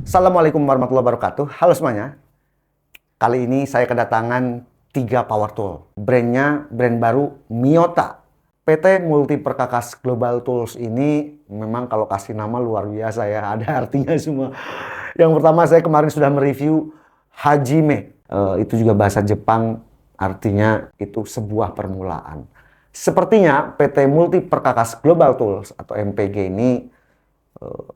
Assalamualaikum warahmatullahi wabarakatuh. Halo semuanya. Kali ini saya kedatangan 3 power tool. Brand baru Miyota. PT Multi Perkakas Global Tools ini memang kalau kasih nama luar biasa ya. Ada artinya semua. Yang pertama saya kemarin sudah mereview Hajime. Itu juga bahasa Jepang, artinya itu sebuah permulaan. Sepertinya PT Multi Perkakas Global Tools atau MPG ini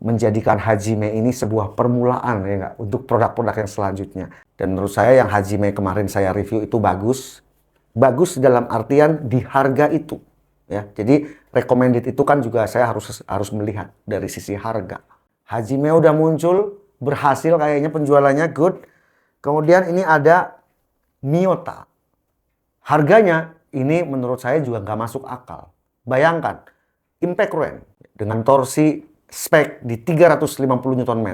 menjadikan Hajime ini sebuah permulaan ya nggak, untuk produk-produk yang selanjutnya. Dan menurut saya yang Hajime kemarin saya review itu bagus. Bagus dalam artian di harga itu. Ya, jadi recommended itu kan juga saya harus melihat dari sisi harga. Hajime udah muncul, berhasil kayaknya penjualannya good. Kemudian ini ada Miyota. Harganya ini menurut saya juga nggak masuk akal. Bayangkan, impact range dengan torsi spek di 350 Nm,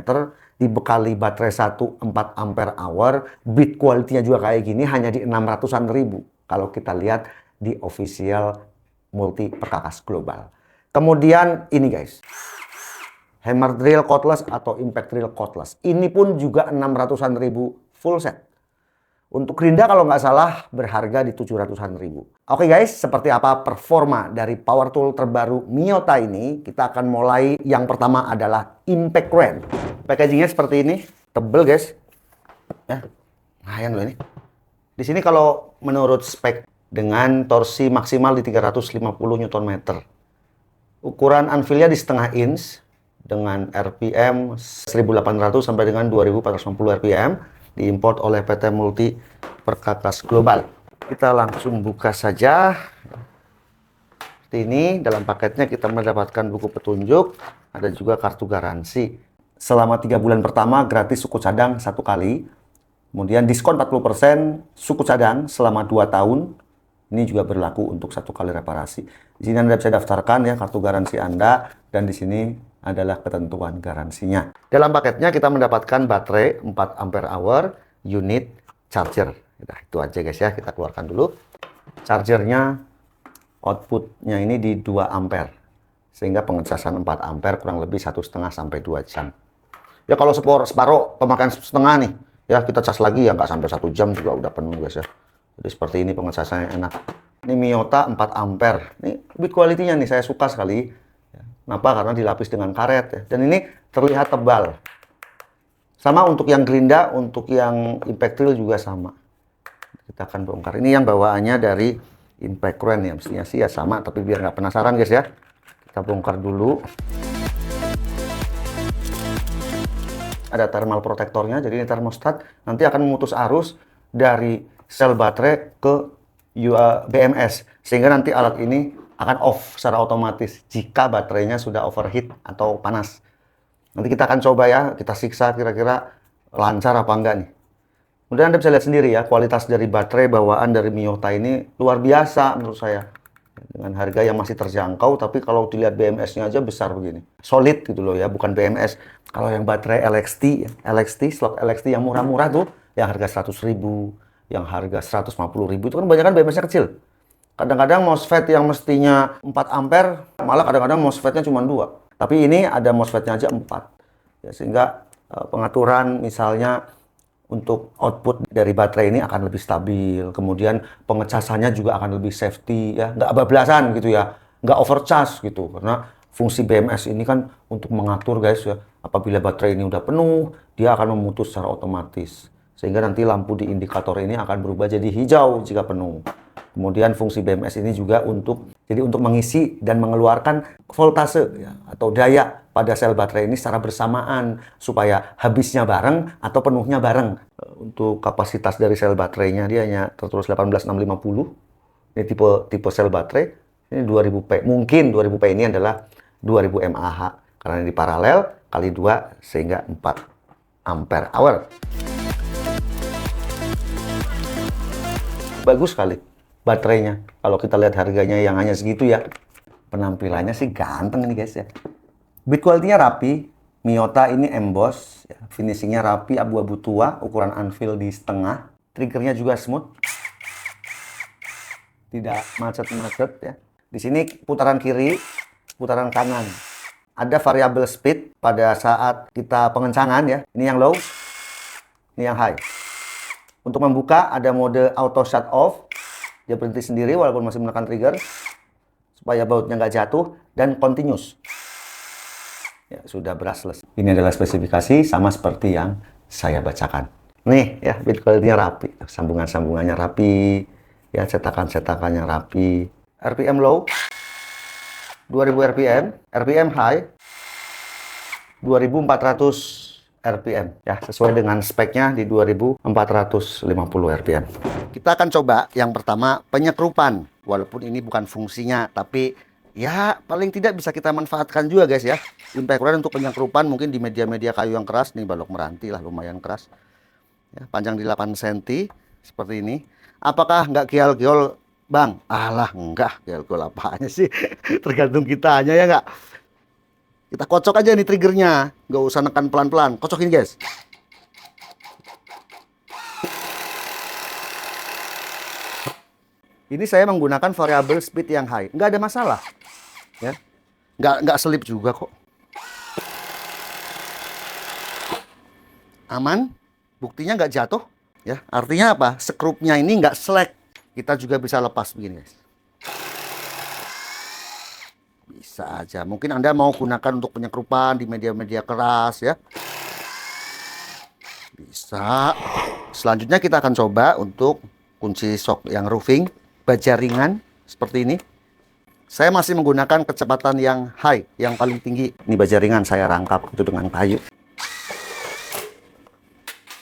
dibekali baterai 4 ampere hour, bit quality-nya juga kayak gini, hanya di 600-an ribu. Kalau kita lihat di official Multi Perkakas Global. Kemudian ini guys, hammer drill cordless atau impact drill cordless. Ini pun juga 600-an ribu full set. Untuk gerinda kalau nggak salah berharga di 700-an ribu. Oke guys, seperti apa performa dari power tool terbaru Miyota ini? Kita akan mulai. Yang pertama adalah impact range. Packagingnya seperti ini, tebel guys. Ya, lumayan loh ini. Di sini kalau menurut spek dengan torsi maksimal di 350 Nm. Ukuran anvilnya di setengah inch dengan RPM 1800 sampai dengan 2450 RPM. Diimport oleh PT Multi Perkakas Global. Kita langsung buka saja. Seperti ini, dalam paketnya kita mendapatkan buku petunjuk, ada juga kartu garansi. Selama 3 bulan pertama gratis suku cadang 1 kali. Kemudian diskon 40% suku cadang selama 2 tahun. Ini juga berlaku untuk 1 kali reparasi. Di sini Anda bisa daftarkan ya kartu garansi Anda, dan di sini adalah ketentuan garansinya. Dalam paketnya kita mendapatkan baterai 4 ampere hour, unit charger. Nah, itu aja guys ya, kita keluarkan dulu. Chargernya outputnya ini di 2 ampere. Sehingga pengecasan 4 ampere kurang lebih 1,5 sampai 2 jam. Ya kalau separuh pemakaian setengah nih, ya kita cas lagi ya nggak sampai 1 jam juga udah penuh guys ya. Jadi seperti ini pengecasannya enak. Ini Miyota 4 ampere. Ini bit quality-nya nih saya suka sekali. Kenapa? Karena dilapis dengan karet ya. Dan ini terlihat tebal. Sama untuk yang gerinda, untuk yang impact drill juga sama. Kita akan bongkar. Ini yang bawaannya dari impact range ya. Mestinya sih ya sama, tapi biar nggak penasaran guys ya. Kita bongkar dulu. Ada thermal protectornya, jadi ini termostat. Nanti akan memutus arus dari sel baterai ke BMS. Sehingga nanti alat ini akan off secara otomatis jika baterainya sudah overheat atau panas. Nanti kita akan coba ya, kita siksa kira-kira lancar apa enggak nih. Kemudian Anda bisa lihat sendiri ya, kualitas dari baterai bawaan dari Miyota ini luar biasa menurut saya. Dengan harga yang masih terjangkau, tapi kalau dilihat BMS-nya aja besar begini. Solid gitu loh ya, bukan BMS. Kalau yang baterai slot LXT yang murah-murah tuh, yang harga 100 ribu, yang harga 150 ribu, itu kan banyak kan BMS-nya kecil. Kadang-kadang MOSFET yang mestinya 4 ampere, malah kadang-kadang MOSFET-nya cuma 2. Tapi ini ada MOSFET-nya aja 4. Ya, sehingga pengaturan misalnya untuk output dari baterai ini akan lebih stabil. Kemudian pengecasannya juga akan lebih safety, ya, nggak bablasan gitu ya, nggak overcharge gitu. Karena fungsi BMS ini kan untuk mengatur guys ya, apabila baterai ini udah penuh, dia akan memutus secara otomatis. Sehingga nanti lampu di indikator ini akan berubah jadi hijau jika penuh. Kemudian fungsi BMS ini juga untuk mengisi dan mengeluarkan voltase ya, atau daya pada sel baterai ini secara bersamaan supaya habisnya bareng atau penuhnya bareng. Untuk kapasitas dari sel baterainya dia hanya tertulis 18650. Ini tipe sel baterai. Ini 2000P. Mungkin 2000P ini adalah 2000 mAh karena ini paralel kali 2 sehingga 4 ampere hour. Bagus sekali baterainya. Kalau kita lihat harganya yang hanya segitu ya. Penampilannya sih ganteng nih guys ya. Bit quality-nya rapi. Miyota ini emboss. Ya. Finishingnya rapi, abu-abu tua. Ukuran anvil di setengah. Triggernya juga smooth. Tidak macet-macet ya. Di sini putaran kiri, putaran kanan. ada variabel speed pada saat kita pengencangan ya. Ini yang low, ini yang high. Untuk membuka ada mode auto shut off. Dia berhenti sendiri walaupun masih menekan trigger. Supaya bautnya nggak jatuh. Dan continuous. Ya, sudah brushless. Ini adalah spesifikasi sama seperti yang saya bacakan. Nih ya, build quality-nya rapi. Sambungan-sambungannya rapi. Ya, cetakan-cetakannya rapi. RPM low 2000 RPM, RPM high 2400 RPM ya, sesuai dengan speknya di 2450 RPM. Kita akan coba yang pertama penyekrupan, walaupun ini bukan fungsinya, tapi ya paling tidak bisa kita manfaatkan juga guys ya. Impact wire untuk penyekrupan mungkin di media-media kayu yang keras, nih balok meranti lah lumayan keras ya, panjang di 8 cm seperti ini. Apakah nggak gial-giol Bang? Alah, enggak. Gial-giol apanya sih? Tergantung kitanya ya nggak? Kita kocok aja nih triggernya. Nggak usah nekan pelan-pelan. Kocokin guys. Ini saya menggunakan variabel speed yang high. Nggak ada masalah. Ya. Nggak selip juga kok. Aman. Buktinya nggak jatuh. Ya. Artinya apa? Skrupnya ini nggak selek. Kita juga bisa lepas begini guys. Bisa aja. Mungkin Anda mau gunakan untuk penyekrupan di media-media keras ya. Bisa. Selanjutnya kita akan coba untuk kunci shock yang roofing. Baja ringan seperti ini. Saya masih menggunakan kecepatan yang high, yang paling tinggi. Ini baja ringan saya rangkap itu dengan kayu.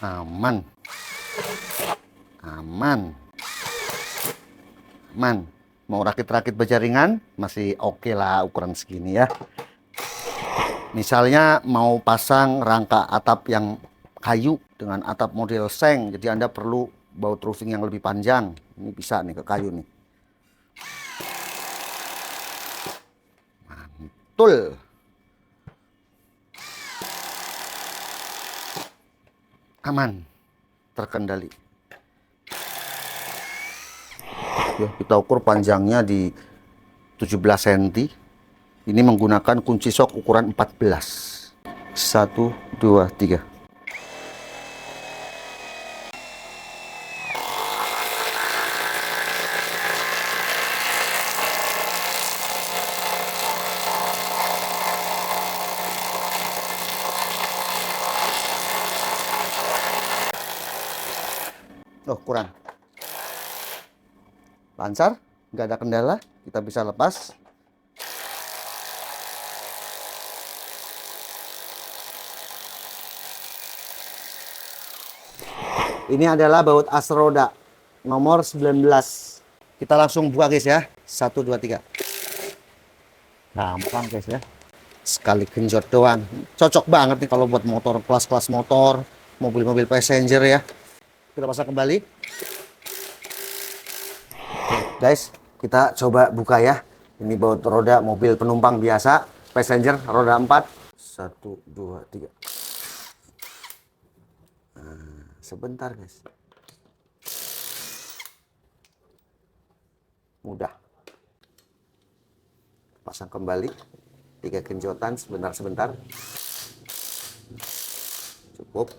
Aman. Aman. Aman. Mau rakit-rakit baja ringan masih oke lah ukuran segini ya. Misalnya mau pasang rangka atap yang kayu dengan atap model seng, jadi Anda perlu baut roofing yang lebih panjang. Ini bisa nih ke kayu nih. Mantul. Aman. Terkendali. Ya, kita ukur panjangnya di 17 cm. Ini menggunakan kunci shock ukuran 14. 1, 2, 3. Oh, kurang. Lancar, nggak ada kendala, kita bisa lepas. Ini adalah baut as roda nomor 19. Kita langsung buka guys ya. 1, 2, 3. Gampang guys ya. Sekali genjot doang. Cocok banget nih kalau buat motor, kelas-kelas motor, mobil-mobil passenger ya. Kita pasang kembali. Guys, kita coba buka ya. Ini baut roda mobil penumpang biasa, passenger roda 4. 1, 2, 3. Nah, sebentar guys. Mudah. Pasang kembali. 3 genjotan sebentar-sebentar. Cukup.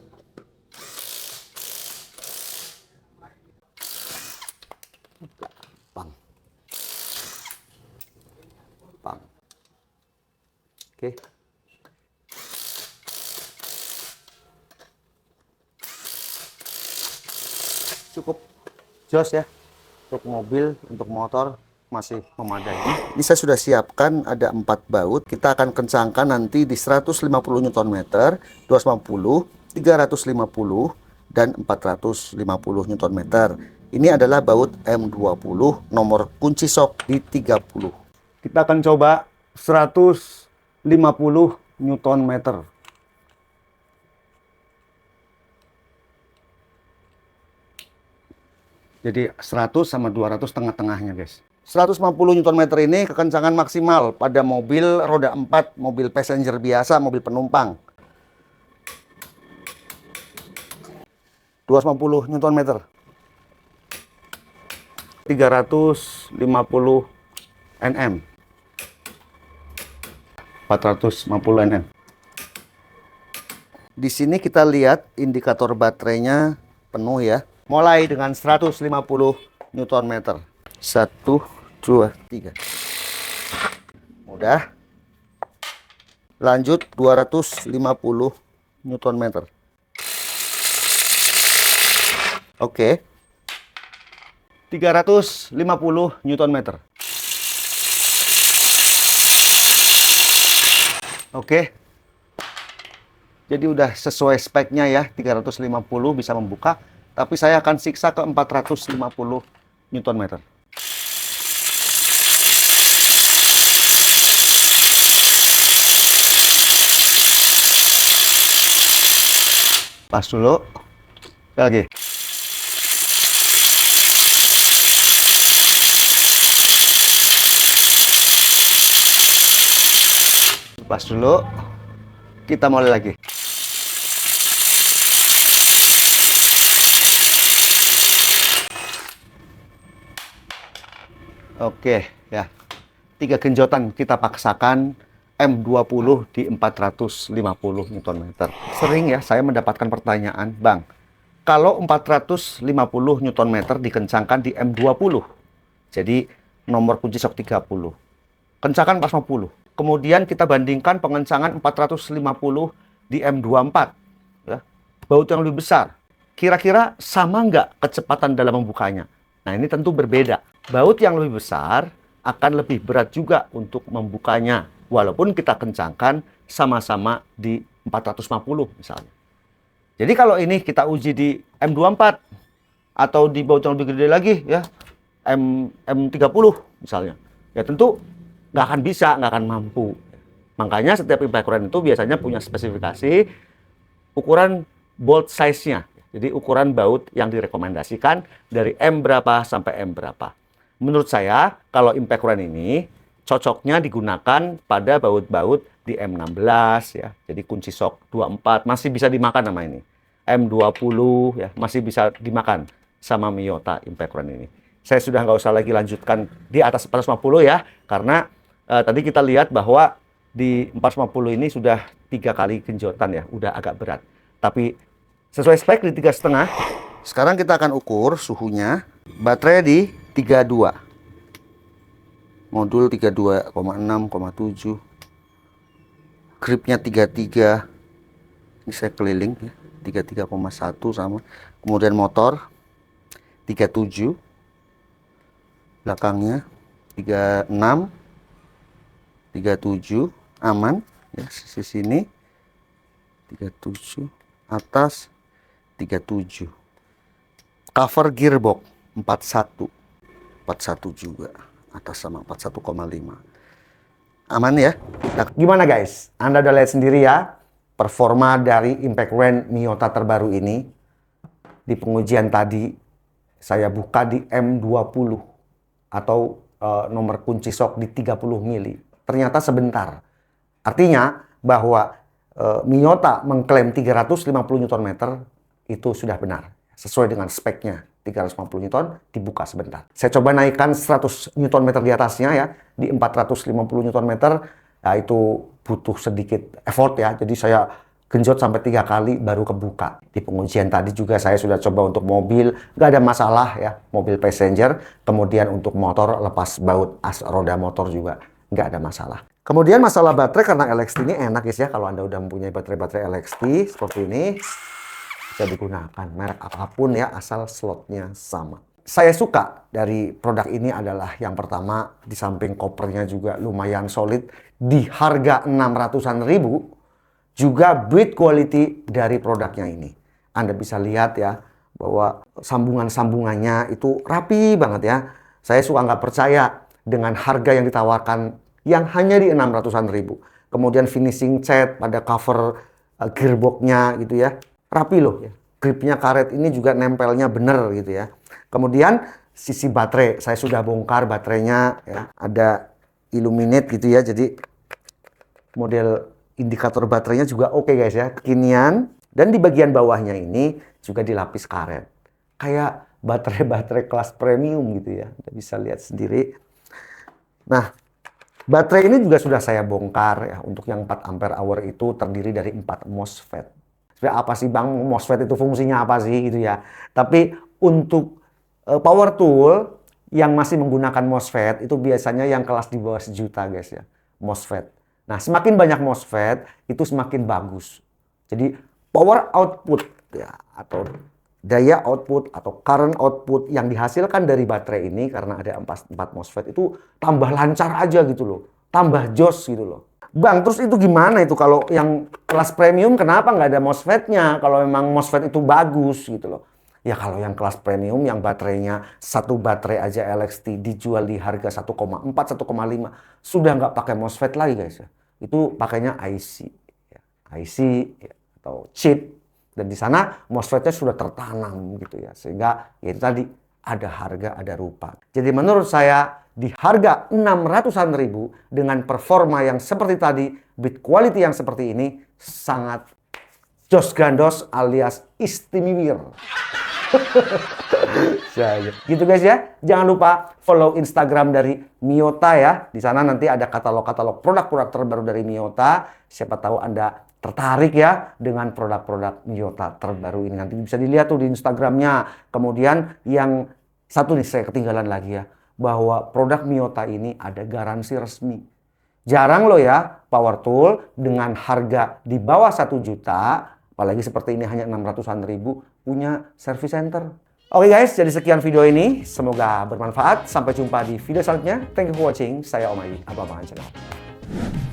Pang. Pang. Oke. Cukup. Jos ya. Untuk mobil, untuk motor masih memadai. Ini saya sudah siapkan ada 4 baut. Kita akan kencangkan nanti di 150 Nm, 250, 350 dan 450 Nm. Ini adalah baut M20 nomor kunci shock di 30. Kita akan coba 150 Nm. Jadi 100 sama 200 tengah-tengahnya guys. 150 Nm ini kekencangan maksimal pada mobil roda 4, mobil passenger biasa, mobil penumpang. 250 Nm. 350 Nm. 450 Nm. Di sini kita lihat indikator baterainya penuh ya. Mulai dengan 150 Nm. 1, 2, 3. Udah. Lanjut 250 Nm. Oke. 350 Nm. Oke. Jadi udah sesuai speknya ya, 350 bisa membuka, tapi saya akan siksa ke 450 Nm. Pas dulu. Sekali lagi. Pas dulu. Kita mulai lagi. Oke, ya. 3 genjotan kita paksakan M20 di 450 Nm. Sering ya saya mendapatkan pertanyaan, Bang, kalau 450 Nm dikencangkan di M20, jadi nomor kunci shock 30, kencangkan 450. Kemudian kita bandingkan pengencangan 450 di M24, ya, baut yang lebih besar. Kira-kira sama nggak kecepatan dalam membukanya? Nah, ini tentu berbeda. Baut yang lebih besar akan lebih berat juga untuk membukanya, walaupun kita kencangkan sama-sama di 450 misalnya. Jadi kalau ini kita uji di M24 atau di baut yang lebih gede lagi, ya, M30 misalnya, ya tentu nggak akan bisa, nggak akan mampu. Makanya setiap impact courant itu biasanya punya spesifikasi ukuran bolt size-nya. Jadi ukuran baut yang direkomendasikan dari M berapa sampai M berapa. Menurut saya, kalau impact courant ini cocoknya digunakan pada baut-baut di M16 ya. Jadi kunci shock 24 masih bisa dimakan sama ini. M20 ya masih bisa dimakan sama Miyota impact courant ini. Saya sudah nggak usah lagi lanjutkan di atas 450 ya, karena tadi kita lihat bahwa di 450 ini sudah 3 kali genjotan ya, udah agak berat. Tapi sesuai spek di 3,5. Sekarang kita akan ukur suhunya. Baterai di 32. Modul 32,6,7. Gripnya 33. Ini saya keliling ya. 33,1 sama. Kemudian motor 37. Belakangnya 36. 37 aman ya, sisi sini 37, atas 37. Cover gearbox 41 juga, atas sama 41,5. Aman ya. Nah, gimana guys, Anda udah lihat sendiri ya performa dari impact courant Miyota terbaru ini. Di pengujian tadi saya buka di M20 atau nomor kunci shock di 30 mili. Ternyata sebentar. Artinya bahwa Miyota mengklaim 350 Nm itu sudah benar. Sesuai dengan speknya. 350 Nm dibuka sebentar. Saya coba naikkan 100 Nm di atasnya ya. Di 450 Nm. Ya itu butuh sedikit effort ya. Jadi saya genjot sampai 3 kali baru kebuka. Di pengujian tadi juga saya sudah coba untuk mobil. Nggak ada masalah ya. Mobil passenger. Kemudian untuk motor lepas baut as roda motor juga nggak ada masalah. Kemudian masalah baterai, karena LXT ini enak guys ya, kalau Anda udah mempunyai baterai LXT seperti ini, bisa digunakan merek apapun ya, asal slotnya sama. Saya suka dari produk ini adalah yang pertama, di samping kopernya juga lumayan solid, di harga 600-an ribu, juga build quality dari produknya ini. Anda bisa lihat ya, bahwa sambungan-sambungannya itu rapi banget ya. Saya suka nggak percaya dengan harga yang ditawarkan yang hanya di 600-an ribu. Kemudian finishing cat pada cover gearboxnya gitu ya. Rapi loh ya. Gripnya karet ini juga nempelnya bener gitu ya. Kemudian sisi baterai, saya sudah bongkar baterainya ya. Ada illuminate gitu ya. Jadi model indikator baterainya juga oke guys ya. Kekinian. Dan di bagian bawahnya ini juga dilapis karet. Kayak baterai-baterai kelas premium gitu ya. Anda bisa lihat sendiri. Nah, Baterai ini juga sudah saya bongkar ya. Untuk yang 4 ampere hour itu terdiri dari 4 MOSFET. Sebenarnya apa sih Bang, MOSFET itu fungsinya apa sih gitu ya. Tapi untuk power tool yang masih menggunakan MOSFET itu biasanya yang kelas di bawah 1 juta guys ya. MOSFET. Nah, semakin banyak MOSFET itu semakin bagus. Jadi power output ya, atau daya output atau current output yang dihasilkan dari baterai ini karena ada 4 MOSFET itu tambah lancar aja gitu loh. Tambah jos gitu loh. Bang, terus itu gimana itu kalau yang kelas premium kenapa nggak ada MOSFET-nya? Kalau memang MOSFET itu bagus gitu loh. Ya kalau yang kelas premium yang baterainya satu baterai aja LXT dijual di harga 1,4, 1,5 sudah nggak pakai MOSFET lagi guys ya. Itu pakainya IC. Ya. IC ya, atau chip. Dan di sana MOSFET-nya sudah tertanam gitu ya. Sehingga ya itu tadi ada harga, ada rupa. Jadi menurut saya di harga 600-an ribu dengan performa yang seperti tadi, bit quality yang seperti ini sangat jos gandos alias istimewa. Gitu guys ya. Jangan lupa follow Instagram dari Miyota ya. Di sana nanti ada katalog-katalog produk-produk terbaru dari Miyota. Siapa tahu Anda tertarik ya dengan produk-produk Miyota terbaru ini. Nanti bisa dilihat tuh di Instagramnya. Kemudian yang satu nih saya ketinggalan lagi ya. Bahwa produk Miyota ini ada garansi resmi. Jarang loh ya power tool dengan harga di bawah 1 juta. Apalagi seperti ini hanya 600-an ribu punya service center. Oke guys, jadi sekian video ini. Semoga bermanfaat. Sampai jumpa di video selanjutnya. Thank you for watching. Saya Om Ayi, Abang Channel.